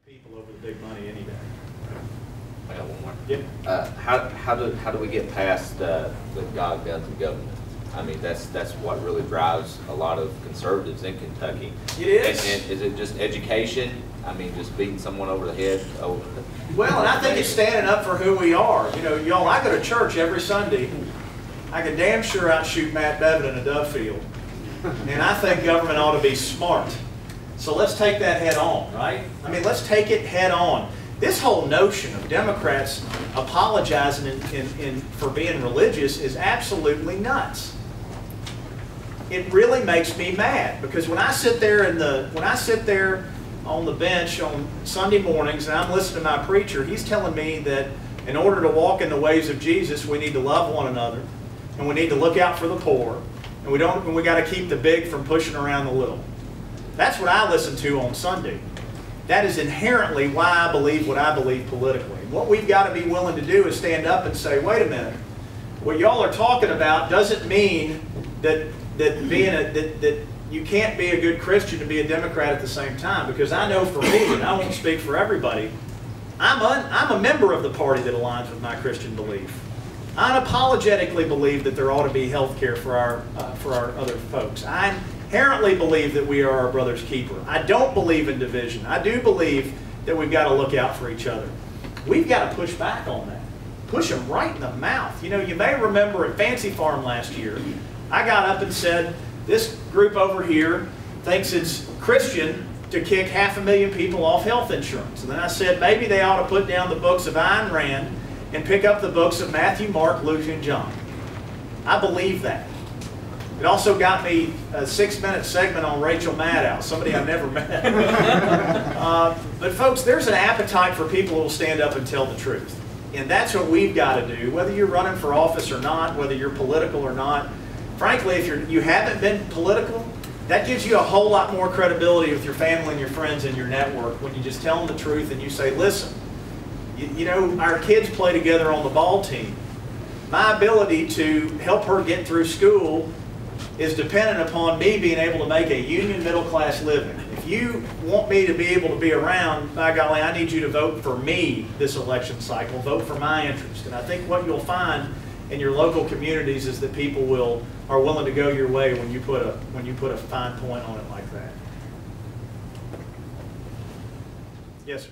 People over the big money any day. I got one more. Yep. How do we get past the God guns and government? I mean, that's what really drives a lot of conservatives in Kentucky. It is. And is it just education? I mean, just beating someone over the head? Well, and I think it's standing up for who we are. You know, y'all, I go to church every Sunday. I can damn sure outshoot Matt Bevin in a dove field. And I think government ought to be smart. So let's take that head on, right? I mean, let's take it head on. This whole notion of Democrats apologizing for being religious is absolutely nuts. It really makes me mad, because when I sit there on the bench on Sunday mornings and I'm listening to my preacher, he's telling me that in order to walk in the ways of Jesus, we need to love one another, and we need to look out for the poor, and we got to keep the big from pushing around the little. That's what I listen to on Sunday. That is inherently why I believe what I believe politically. What we've got to be willing to do is stand up and say, wait a minute, what y'all are talking about doesn't mean that you can't be a good Christian and be a Democrat at the same time. Because I know for me, and I won't speak for everybody, I'm a member of the party that aligns with my Christian belief. I unapologetically believe that there ought to be health care for our other folks. I inherently believe that we are our brother's keeper. I don't believe in division. I do believe that we've got to look out for each other. We've got to push back on that. Push them right in the mouth. You know, you may remember at Fancy Farm last year, I got up and said, this group over here thinks it's Christian to kick 500,000 people off health insurance. And then I said, maybe they ought to put down the books of Ayn Rand and pick up the books of Matthew, Mark, Luke, and John. I believe that. It also got me a 6-minute segment on Rachel Maddow, somebody I've never met. But folks, there's an appetite for people who will stand up and tell the truth. And that's what we've got to do, whether you're running for office or not, whether you're political or not. Frankly, if you haven't been political, that gives you a whole lot more credibility with your family and your friends and your network when you just tell them the truth and you say, listen, you know, our kids play together on the ball team. My ability to help her get through school is dependent upon me being able to make a union middle-class living. If you want me to be able to be around, by golly, I need you to vote for me this election cycle. Vote for my interest. And I think what you'll find in your local communities is that people are willing to go your way when you put a fine point on it like that. Yes, sir.